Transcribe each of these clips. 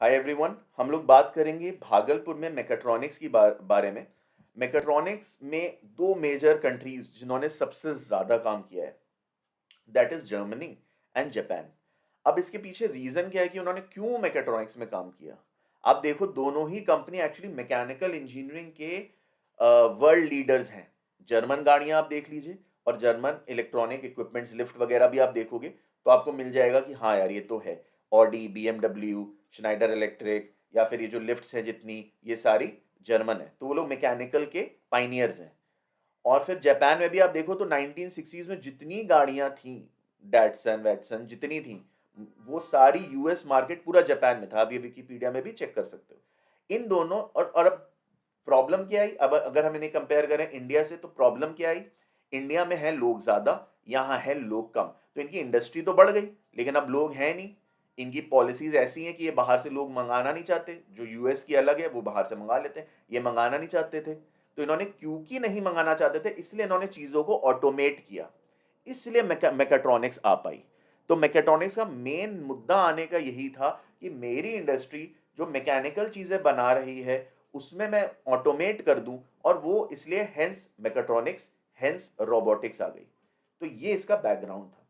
Hi everyone, हम लोग बात करेंगे भागलपुर में मैकेट्रॉनिक्स की बारे में। मैकेट्रॉनिक्स में दो मेजर कंट्रीज जिन्होंने सबसे ज़्यादा काम किया है, that is Germany and Japan. अब इसके पीछे रीज़न क्या है कि उन्होंने क्यों मैकेट्रॉनिक्स में काम किया। आप देखो, दोनों ही कंपनी एक्चुअली मैकेनिकल इंजीनियरिंग के वर्ल्ड लीडर्स हैं। जर्मन गाड़ियां आप देख लीजिए और जर्मन इलेक्ट्रॉनिक इक्विपमेंट्स, लिफ्ट वगैरह भी आप देखोगे तो आपको मिल जाएगा कि हाँ यार, ये तो है। ऑडी, बीएमडब्ल्यू, श्नाइडर इलेक्ट्रिक, या फिर ये जो लिफ्ट्स हैं जितनी, ये सारी जर्मन है। तो वो लोग मैकेनिकल के पाइनियर्स हैं। और फिर जापान में भी आप देखो तो 1960s में जितनी गाड़ियां थी, डैटसन वैटसन जितनी थी, वो सारी यूएस मार्केट, पूरा जापान में था। आप ये विकीपीडिया में भी चेक कर सकते हो। इन दोनों और अब प्रॉब्लम क्या आई, अब अगर हम इन्हें कंपेयर करें इंडिया से, तो प्रॉब्लम क्या आई। इंडिया में है लोग ज़्यादा, यहाँ है लोग कम, तो इनकी इंडस्ट्री तो बढ़ गई, लेकिन अब लोग हैं नहीं। इनकी पॉलिसीज ऐसी हैं कि ये बाहर से लोग मंगाना नहीं चाहते। जो यूएस की अलग है, वो बाहर से मंगा लेते हैं, ये मंगाना नहीं चाहते थे। तो इन्होंने, क्योंकि नहीं मंगाना चाहते थे, इसलिए इन्होंने चीज़ों को ऑटोमेट किया। इसलिए मैकेट्रॉनिक्स आ पाई। तो मैकेट्रॉनिक्स का मेन मुद्दा आने का यही था कि मेरी इंडस्ट्री जो मैकेनिकल चीज़ें बना रही है, उसमें मैं ऑटोमेट कर दूं। और वो इसलिए हेंस मैकेट्रॉनिक्स, हेंस रोबोटिक्स आ गई। तो ये इसका बैकग्राउंड था।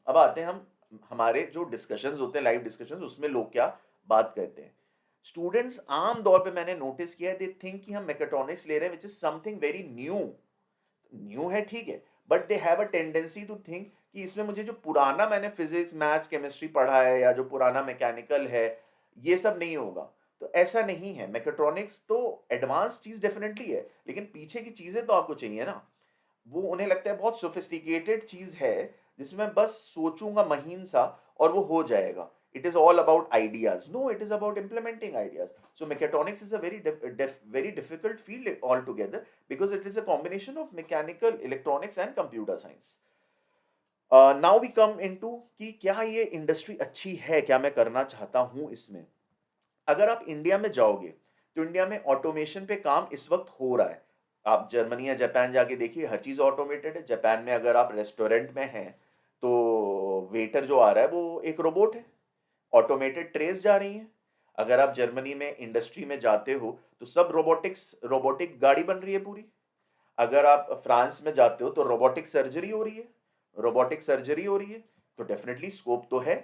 अब आते हैं हम, हमारे जो डिस्कशंस होते हैं, लाइव डिस्कशंस, उसमें लोग क्या बात करते हैं। स्टूडेंट्स आम तौर पे मैंने नोटिस किया है, दे थिंक कि हम मैकेट्रॉनिक्स ले रहे हैं which is something very new. New है, ठीक है, but they have a tendency to think कि इसमें मुझे जो पुराना मैंने फिजिक्स मैथ्स केमिस्ट्री पढ़ा है, या जो पुराना मैकेनिकल है, ये सब नहीं होगा। तो ऐसा नहीं है। मैकेट्रॉनिक्स तो एडवांस चीज डेफिनेटली है, लेकिन पीछे की चीजें तो आपको चाहिए ना। वो उन्हें लगता है बहुत सोफिस्टिकेटेड चीज है, जिसमें बस सोचूंगा महीन सा और वो हो जाएगा। It is all about ideas. No, it is about implementing ideas. So mechatronics is a very difficult field altogether, because it is a combination of mechanical, electronics and computer science. Now we come into कि क्या ये industry अच्छी है, क्या मैं करना चाहता हूं इसमें। अगर आप इंडिया में जाओगे, तो इंडिया में ऑटोमेशन पे काम इस वक्त हो रहा है। आप जर्मनी या जापान जाके देखिए, हर चीज़ ऑटोमेटेड है। जापान में अगर आप रेस्टोरेंट में हैं, तो वेटर जो आ रहा है वो एक रोबोट है। ऑटोमेटेड ट्रेस जा रही हैं। अगर आप जर्मनी में इंडस्ट्री में जाते हो, तो सब रोबोटिक गाड़ी बन रही है पूरी। अगर आप फ्रांस में जाते हो, तो रोबोटिक सर्जरी हो रही है। रोबोटिक सर्जरी हो रही है। तो डेफिनेटली स्कोप तो है।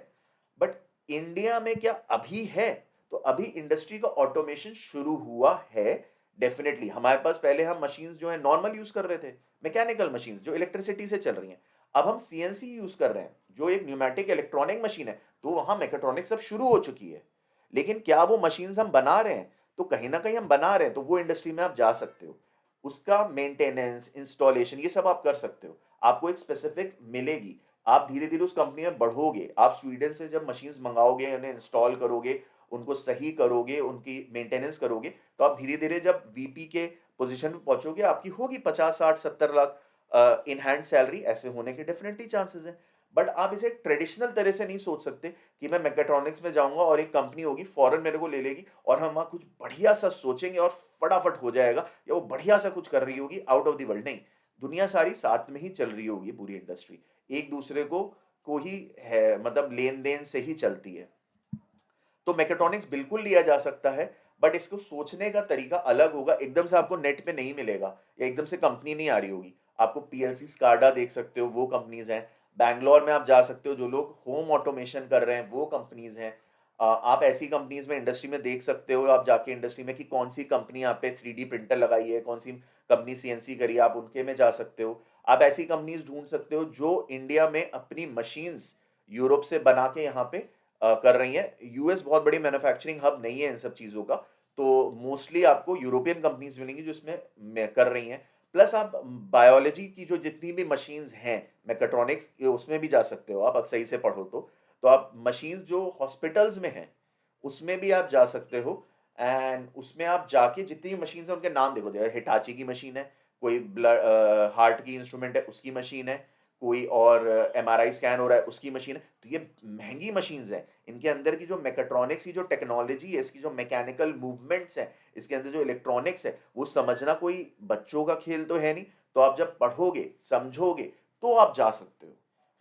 बट इंडिया में क्या अभी है? तो अभी इंडस्ट्री का ऑटोमेशन शुरू हुआ है। डेफिनेटली हमारे पास पहले हम मशीन्स जो है नॉर्मल यूज कर रहे थे, मैकेनिकल मशीन्स जो इलेक्ट्रिसिटी से चल रही हैं। अब हम सीएनसी यूज कर रहे हैं, जो एक न्यूमेटिक इलेक्ट्रॉनिक मशीन है। तो वहां मैकेट्रॉनिक्स अब शुरू हो चुकी है। लेकिन क्या वो मशीन्स हम बना रहे हैं? तो कहीं ना कहीं हम बना रहे हैं, तो वो इंडस्ट्री में आप जा सकते हो। उसका मेंटेनेंस, इंस्टॉलेशन, ये सब आप कर सकते हो। आपको एक स्पेसिफिक मिलेगी। आप धीरे धीरे उस कंपनी में बढ़ोगे। आप स्वीडन से जब मशीन्स मंगाओगे, उन्हें इंस्टॉल करोगे, उनको सही करोगे, उनकी मेंटेनेंस करोगे, तो आप धीरे धीरे जब वीपी के पोजीशन पे पहुंचोगे, आपकी होगी 50, 60, 70 लाख इन हैंड सैलरी। ऐसे होने के डेफिनेटली चांसेस हैं। बट आप इसे ट्रेडिशनल तरह से नहीं सोच सकते कि मैं मैकेट्रॉनिक्स में जाऊंगा और एक कंपनी होगी, फॉरन मेरे को ले लेगी, और हम वहाँ कुछ बढ़िया सा सोचेंगे और फटाफट हो जाएगा, या वो बढ़िया सा कुछ कर रही होगी आउट ऑफ द वर्ल्ड। नहीं, दुनिया सारी साथ में ही चल रही होगी, पूरी इंडस्ट्री एक दूसरे को ही है, मतलब लेन देन से ही चलती है। तो मैकेट्रॉनिक्स बिल्कुल लिया जा सकता है, बट इसको सोचने का तरीका अलग होगा। एकदम से आपको नेट पे नहीं मिलेगा, या एकदम से कंपनी नहीं आ रही होगी। आपको पीएलसी स्काडा देख सकते हो, वो कंपनीज हैं। बैंगलोर में आप जा सकते हो, जो लोग होम ऑटोमेशन कर रहे हैं, वो कंपनीज हैं। आप ऐसी कंपनीज में, इंडस्ट्री में देख सकते हो, आप जाके इंडस्ट्री में, कि कौन सी कंपनी यहाँ पे 3D प्रिंटर लगाई है, कौन सी कंपनी सीएनसी करी है, आप उनके में जा सकते हो। आप ऐसी कंपनीज ढूंढ सकते हो जो इंडिया में अपनी मशीन्स यूरोप से बना के यहाँ पे कर रही हैं। यूएस बहुत बड़ी मैन्युफैक्चरिंग हब नहीं है इन सब चीज़ों का। तो मोस्टली आपको यूरोपियन कंपनीज मिलेंगी जो इसमें कर रही हैं। प्लस आप बायोलॉजी की जो जितनी भी मशीन्स हैं, मैकेट्रॉनिक्स, उसमें भी जा सकते हो आप, अगर सही से पढ़ो तो आप मशीन्स जो हॉस्पिटल्स में हैं, उसमें भी आप जा सकते हो। एंड उसमें आप जाके जितनी मशीन्स हैं उनके नाम देखो। देखो, हिटाची की मशीन है, कोई ब्लड हार्ट की इंस्ट्रूमेंट है उसकी मशीन है, कोई और एमआरआई स्कैन हो रहा है उसकी मशीन है। तो ये महंगी मशीन्स हैं। इनके अंदर की जो मैकेट्रॉनिक्स की जो टेक्नोलॉजी है, इसकी जो मैकेनिकल मूवमेंट्स हैं, इसके अंदर जो इलेक्ट्रॉनिक्स है, वो समझना कोई बच्चों का खेल तो है नहीं। तो आप जब पढ़ोगे, समझोगे, तो आप जा सकते हो।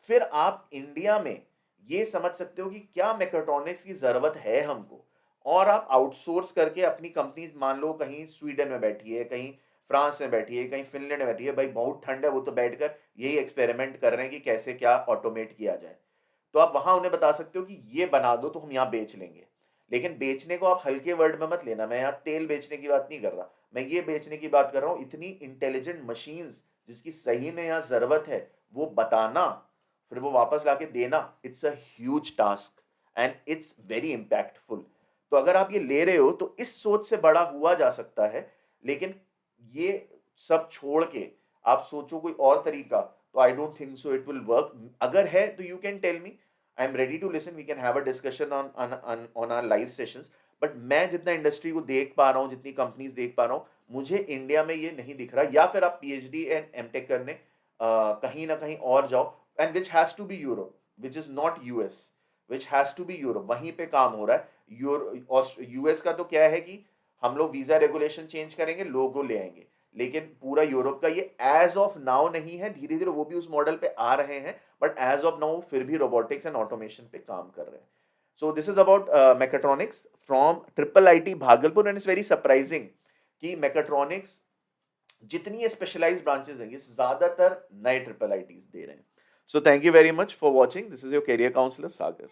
फिर आप इंडिया में ये समझ सकते हो कि क्या मैकेट्रॉनिक्स की ज़रूरत है हमको। और आप आउटसोर्स करके अपनी कंपनी मान लो कहीं स्वीडन में बैठी है, कहीं फ्रांस में बैठी है, कहीं फिनलैंड में बैठी है, भाई बहुत ठंड है, वो तो बैठकर यही एक्सपेरिमेंट कर रहे हैं कि कैसे क्या ऑटोमेट किया जाए। तो आप वहां उन्हें बता सकते हो कि ये बना दो तो हम यहाँ बेच लेंगे। लेकिन बेचने को आप हल्के वर्ड में मत लेना, मैं यहाँ तेल बेचने की बात नहीं कर रहा, मैं ये बेचने की बात कर रहा हूँ, इतनी इंटेलिजेंट मशीन्स जिसकी सही में यहाँ जरूरत है वो बताना, फिर वो वापस लाके देना, it's a huge task and it's very impactful. तो अगर आप ये ले रहे हो तो इस सोच से बड़ा हुआ जा सकता है, लेकिन ये सब छोड़ के आप सोचो कोई और तरीका, तो I don't think so it will work. अगर है तो you can tell me, I am ready to listen, we can have a discussion on our live sessions. But मैं जितना इंडस्ट्री को देख पा रहा हूँ, जितनी कंपनीज देख पा रहा हूँ, मुझे इंडिया में ये नहीं दिख रहा। या फिर आप पीएचडी एंड एमटेक करने कहीं ना कहीं और जाओ, and which has to be Europe, which is not US, which has to be Europe, वहीं पे काम हो रहा है। यूएस का तो क्या है कि हम लोग वीजा रेगुलेशन चेंज करेंगे, लोगों ले आएंगे, लेकिन पूरा यूरोप का ये एज ऑफ नाउ नहीं है, धीरे धीरे वो भी उस मॉडल पे आ रहे हैं, बट एज ऑफ नाउ फिर भी रोबोटिक्स एंड ऑटोमेशन पे काम कर रहे हैं। So this is about mechatronics from triple IT Bhagalpur, and it's very surprising कि मेकाट्रॉनिक्स जितनी ये स्पेशलाइज्ड ब्रांचेस हैं, ये ज्यादातर नए ट्रिपल आईटीज दे रहे हैं। So thank you very much for watching, this is your career counsellor Sagar.